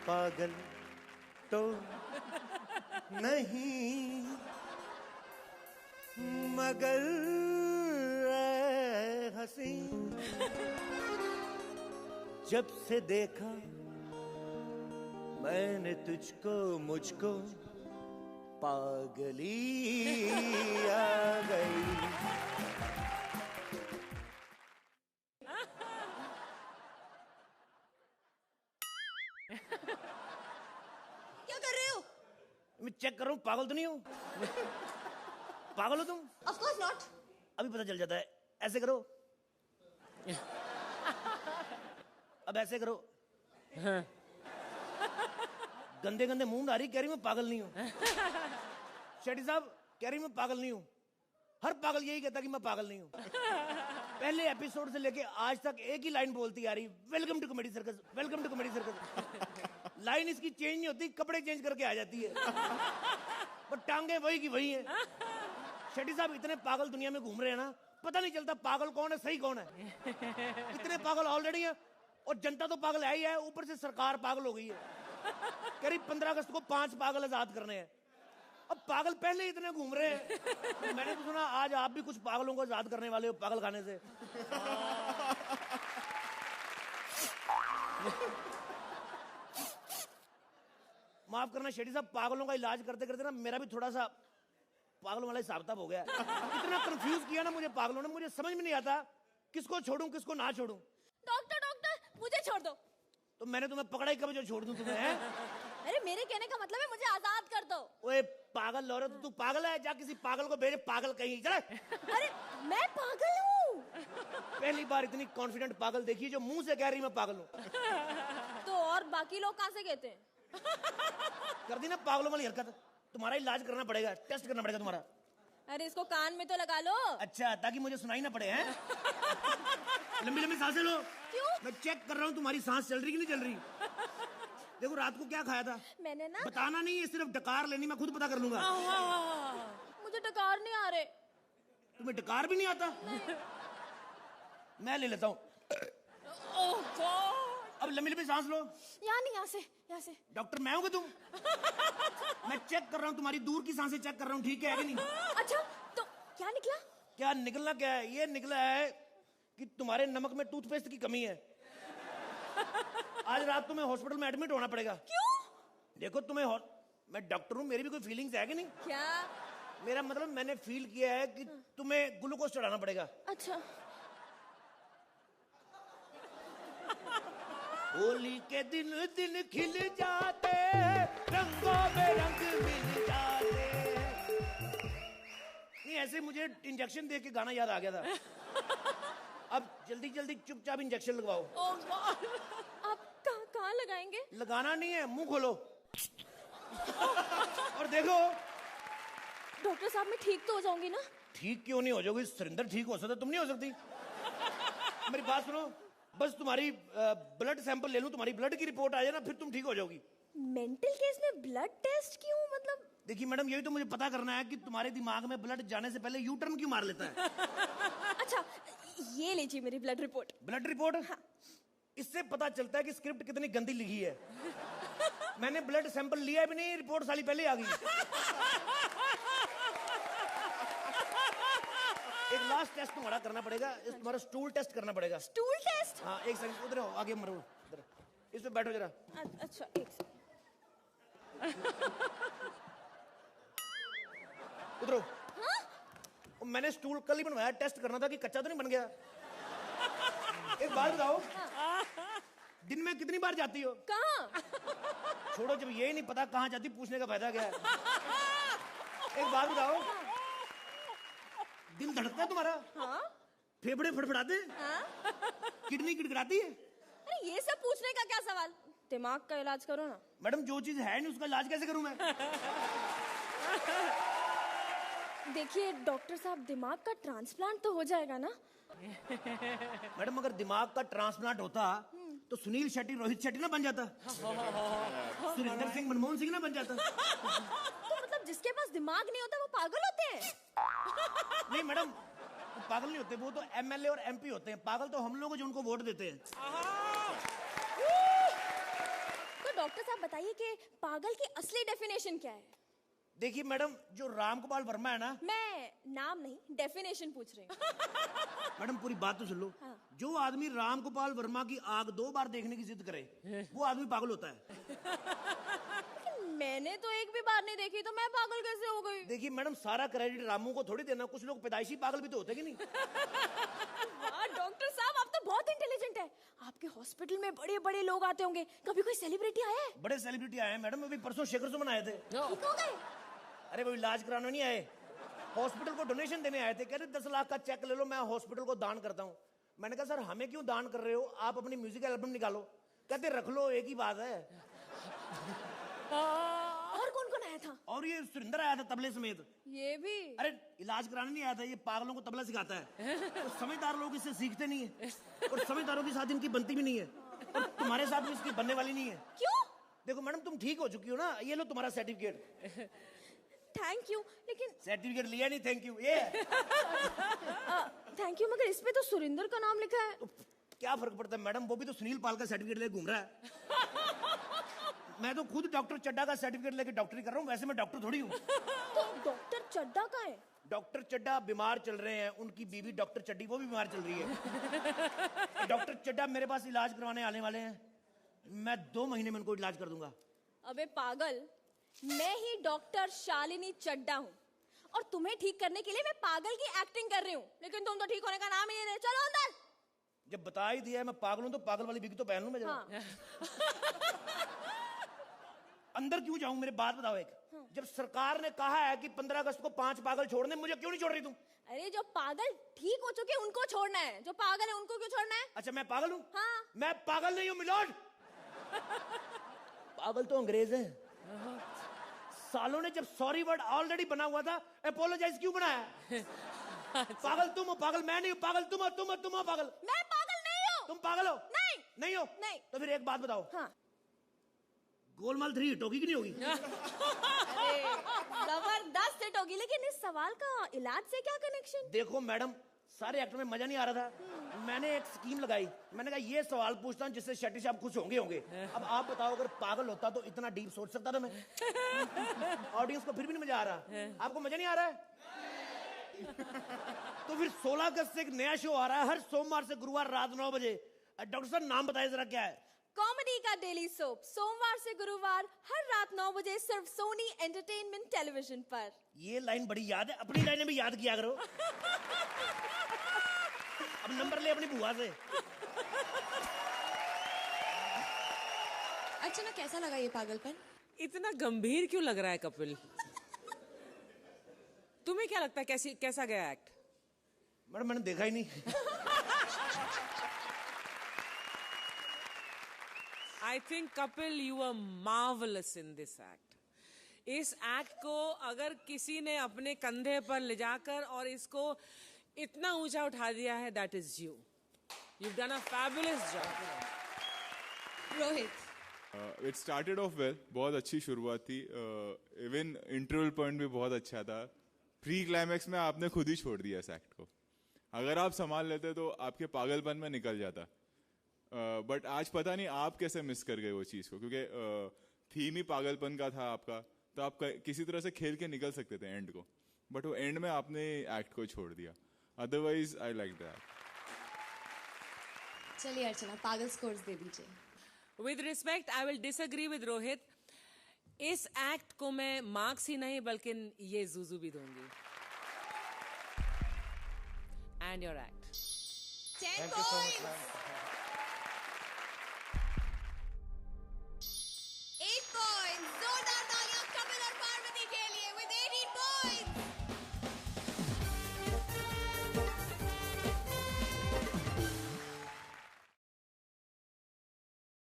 पागल तो नहीं, मगर ऐ हंसी, जब से देखा मैंने तुझको, मुझको पागली आ गई। क्या कर रहे हो? मैं चेक कर रहा हूँ पागल तो नहीं हूँ। पागल हो तुम? Of course not. अभी पता चल जाता है। ऐसे करो, अब ऐसे करो। हाँ। गंदे गंदे मुंह में आ रही, कह रही मैं पागल नहीं हूँ। शेट्टी साहब कह रही मैं पागल नहीं हूँ। हर पागल यही कहता कि मैं पागल नहीं हूँ। पहले एपिसोड से लेके आज तक एक ही लाइन बोलती आ रही, welcome to comedy circus, welcome to comedy circus. Line इसकी चेंज नहीं होती, कपड़े चेंज करके आ जाती है, पर टांगे वही की वही है। शेट्टी साहब इतने पागल दुनिया में घूम रहे हैं ना, पता नहीं चलता पागल कौन है, सही कौन है। इतने पागल ऑलरेडी है, और जनता तो पागल है ही है, ऊपर से सरकार पागल हो गई है। करीब 15 अगस्त को 5 पागल आजाद करने हैं। अब पागल पहले ही इतने घूम रहे हैं, तो मैंने तो सुना आज आप भी कुछ पागलों को आजाद करने वाले हो पागल खाने से। माफ करना शेट्टी साहब, पागलों का इलाज करते करते ना मेरा भी थोड़ा सा पागलों वाला हिसाब किताब हो गया। इतना कंफ्यूज किया ना मुझे पागलों ने, मुझे समझ में नहीं आता किसको छोड़ूं किसको ना छोड़ूं। डॉक्टर डॉक्टर मुझे छोड़ दो। तो मैंने तुम्हें पकड़ा ही कब जो छोड़ दूं तुम्हें, हैं? अरे मेरे कहने का मतलब है मुझे आजाद कर दो। ओए पागल लौरे, तू पागल है, जा किसी पागल को भेजे, पागल कहीं चले। अरे मैं पागल हूँ। पहली बार इतनी कॉन्फिडेंट पागल देखी जो मुंह से कह रही मैं पागल हूँ। तो और बाकी लोग कहाँ से कहते हैं? कर दी ना पागलों वाली हरकत। तुम्हारा इलाज करना पड़ेगा, टेस्ट करना पड़ेगा तुम्हारा। अरे इसको कान में तो लगा लो। अच्छा, ताकि मुझे सुनाई ना पड़े, हैं? लंबी लंबी सांसें लो। क्यों? मैं चेक कर रहा हूँ तुम्हारी सांस चल रही कि नहीं चल रही। देखो रात को क्या खाया था? मैंने ना, बताना नहीं है, सिर्फ डकार लेनी, मैं खुद पता कर लूंगा। मुझे डकार नहीं आ रहे। तुम्हें डकार भी नहीं आता? मैं ले लेता हूँ। अब लंबी लंबी सांस लो। यहाँ नहीं, यहाँ से। डॉक्टर मैं हूँ कि तुम? मैं चेक कर रहा हूँ तुम्हारी दूर की सांसें चेक कर रहा हूँ, ठीक है कि नहीं? अच्छा तो क्या निकला? क्या निकलना क्या है? ये निकला है कि तुम्हारे नमक में टूथपेस्ट की कमी है। आज रात तुम्हें हॉस्पिटल में एडमिट होना पड़ेगा। क्यों? देखो मैं डॉक्टर हूँ, मेरी भी कोई फीलिंग्स है कि नहीं? क्या? मेरा मतलब मैंने फील किया है कि तुम्हें ग्लूकोज चढ़ाना पड़ेगा। अच्छा। होली के दिन दिन खिल जाते, रंगों में रंग मिल जाते। नहीं ऐसे मुझे इंजेक्शन देख के गाना याद आ गया था। अब जल्दी जल्दी चुपचाप इंजेक्शन लगवाओ। आप कहाँ लगाएंगे? लगाना नहीं है, मुंह खोलो और देखो। डॉक्टर साहब मैं ठीक तो हो जाऊंगी ना? ठीक क्यों नहीं हो जाओगी? सुरेंद्र ठीक हो सकता, तुम नहीं हो सकती। मेरी बात सुनो, बस तुम्हारी ब्लड सैंपल ले लूं, तुम्हारी ब्लड की रिपोर्ट आ जाए ना, फिर तुम ठीक हो जाओगी। मेंटल केस में ब्लड टेस्ट क्यों? मतलब देखिए मैडम, यही तो मुझे पता करना है कि तुम्हारे दिमाग में ब्लड जाने से पहले यू टर्न क्यों मार लेता है। अच्छा ये लीजिए मेरी ब्लड रिपोर्ट। Blood report? हाँ। इससे पता चलता है कि स्क्रिप्ट कितनी गंदी लिखी है। मैंने ब्लड सैंपल लिया भी नहीं, रिपोर्ट साली पहले आ गई। एक लास्ट टेस्ट तुम्हारा करना पड़ेगा, तुम्हारा स्टूल टेस्ट करना पड़ेगा। Stool test? हाँ एक सेकंड, उधर आओ, आगे मरो, इधर इस पे बैठो जरा। अच्छा एक सेकंड। उधरो। हाँ? मैंने स्टूल कल ही बनवाया, टेस्ट करना था कि कच्चा तो नहीं बन गया। एक बात बताओ, दिन में कितनी बार जाती हो? कहाँ? छोड़ो, जब यही नहीं पता कहाँ जाती, पूछने का फायदा क्या है। एक बात बताओ, दिल धड़कता है तुम्हारा? हाँ? फेफड़े फड़फड़ाते? हाँ? किडनी किड़किड़ाती है? अरे ये सब पूछने का क्या सवाल? दिमाग का इलाज करो ना। मैडम जो चीज है नहीं उसका इलाज कैसे करूं मैं? देखिए डॉक्टर साहब, दिमाग का ट्रांसप्लांट तो हो जाएगा ना? मैडम अगर दिमाग का ट्रांसप्लांट होता तो सुनील शेट्टी रोहित शेट्टी ना बन जाता, सुरेंद्र सिंह मनमोहन सिंह ना बन जाता। तो मतलब जिसके पास दिमाग नहीं होता वो पागल होते हैं? नहीं मैडम, वो पागल नहीं होते, वो तो एमएलए और एमपी होते हैं। पागल तो हम लोग जो उनको वोट देते हैं। तो डॉक्टर साहब बताइए कि पागल की असली डेफिनेशन क्या है? देखिए मैडम, जो रामगोपाल वर्मा है ना, मैं नाम नहीं, डेफिनेशन पूछ रही हूँ। मैडम पूरी बात तो सुन लो। हाँ। जो आदमी रामगोपाल वर्मा की आग 2 बार देखने की जिद करे, वो आदमी पागल होता है। लेकिन मैंने तो एक भी बार नहीं देखी, तो मैं पागल कैसे हो गई? देखिए मैडम, सारा क्रेडिट रामू को थोड़ी देना, कुछ लोग पैदाइशी पागल भी तो होते कि नहीं। वाह डॉक्टर साहब, आप तो बहुत इंटेलिजेंट है। आपके हॉस्पिटल में बड़े बड़े लोग आते होंगे, कभी कोई सेलिब्रिटी आया है? बड़े सेलिब्रिटी आए हैं मैडम, अभी परसों शेखर सुमन आए थे। ठीक हो गए? अरे वो इलाज कराने नहीं आए, हॉस्पिटल को डोनेशन देने आए थे। कह रहे 10 लाख का चेक ले लो, मैं हॉस्पिटल को दान करता हूँ। मैंने कहा सर हमें क्यों दान कर रहे हो, आप अपनी म्यूजिक एल्बम निकालो। कहते रख लो, एक ही बात है। और कौन कौन आया था? और ये सुरिंदर आया था तबले समेत। ये भी? अरे इलाज कराने नहीं आया था, ये पागलों को तबला सिखाता है। तो समझदार लोग इससे सीखते नहीं है, और समझदारों के साथ इनकी बनती भी नहीं है, और तुम्हारे साथ भी इसकी बनने वाली नहीं है। क्यों? देखो मैडम, तुम ठीक हो चुकी हो ना, ये लो तुम्हारा सर्टिफिकेट। थैंक यू, लेकिन सर्टिफिकेट लिया नहीं, थैंक यू। ये थैंक यू, मगर इस पे तो सुरिंदर का नाम लिखा है। तो क्या फर्क पड़ता है मैडम, वो भी तो सुनील पाल का सर्टिफिकेट लेके घूम रहा है। मैं तो खुद डॉक्टर चड्डा का सर्टिफिकेट लेके डॉक्टरी कर रहा हूँ, वैसे मैं डॉक्टर थोड़ी हूँ। तो डॉक्टर चड्डा का है? डॉक्टर चड्डा बीमार चल रहे हैं, उनकी बीवी डॉक्टर चड्डी वो भी बीमार चल रही है। डॉक्टर चड्डा मेरे पास इलाज करवाने आने वाले हैं, मैं 2 महीने में उनको इलाज कर दूंगा। अबे पागल, मैं ही डॉक्टर शालिनी चड्डा हूँ, और तुम्हें ठीक करने के लिए मैं पागल की एक्टिंग कर रही हूँ, लेकिन तुम तो ठीक होने का नाम ही नहीं ले। चलो अंदर। जब बता ही दिया है मैं पागल हूं, तो पागल वाली बिग तो पहन लूं मैं जरा। हाँ। अंदर क्यों जाऊं, मेरे बात बताओ एक। जब सरकार ने कहा है कि 15 अगस्त को 5 पागल छोड़ने, मुझे क्यों नहीं छोड़ रही तुम? अरे जो पागल ठीक हो चुके उनको छोड़ना है, जो पागल है उनको क्यों छोड़ना है? अच्छा मैं पागल हूँ? हाँ। मैं पागल नहीं हूँ मिलोड। पागल तो अंग्रेज है। सालों ने जब सॉरी वर्ड ऑलरेडी बना हुआ था, अपोलोजाइज क्यों बनाया? पागल तुम हो, पागल मैं नहीं हूँ। पागल तुम हो, तुम हो पागल। मैं पागल नहीं हूँ। तुम पागल हो? नहीं। नहीं हो? नहीं। तो फिर एक बात बताओ, हाँ। गोलमाल 3 हिट होगी कि नहीं होगी? अरे जबरदस्त हिट होगी, लेकिन इस सवाल का इलाज से क्या कनेक्शन? देखो मैडम, सारे एक्टर में मजा नहीं आ रहा था, मैंने एक स्कीम लगाई। मैंने कहा ये सवाल पूछता हूँ जिससे शेट्टी साहब खुश होंगे। अब आप बताओ, अगर पागल होता तो इतना डीप सोच सकता था मैं? ऑडियंस को फिर भी नहीं मजा आ रहा। आपको मजा नहीं आ रहा है? तो फिर 16 अगस्त से एक नया शो आ रहा है, हर सोमवार से गुरुवार रात 9 बजे। डॉक्टर साहब नाम बताइए जरा, क्या है? कॉमेडी का डेली सोप, सोमवार से गुरुवार हर रात 9 बजे, सिर्फ सोनी एंटरटेनमेंट टेलीविजन पर। ये लाइन बड़ी याद है, अपनी लाइनें भी याद किया करो। अब नंबर ले अपनी बुआ से। अर्चना, कैसा लगा ये पागलपन? इतना गंभीर क्यों लग रहा है कपिल? तुम्हें क्या लगता है कैसा गया एक्ट? मैडम मैंने देखा ही नहीं। I think Kapil you are marvellous in this act. इस एक्ट को अगर किसी ने अपने कंधे पर ले जाकर और इसको इतना ऊंचा उठा दिया है, that is you. You done a fabulous job. Rohit, it started off well, बहुत अच्छी शुरुआत थी। इवन इंटरवल पॉइंट भी बहुत अच्छा था। प्री क्लाइमैक्स में आपने खुद ही छोड़ दिया इस एक्ट को। अगर आप संभाल लेते तो आपके पागलपन में निकल जाता। बट आज पता नहीं आप कैसे मिस कर गए वो चीज़ को, क्योंकि थीम ही पागलपन का था आपका, तो आप किसी तरह से खेल के निकल सकते थे एंड को। बट वो एंड में आपने एक्ट को छोड़ दिया। Otherwise I like that. चलिए अर्चना, पागल स्कोर्स दे दीजिए। With respect, I will disagree with Rohit. इस एक्ट को मैं मार्क्स ही नहीं बल्कि ये जुजू भी दूंगी। And your act. 10 points.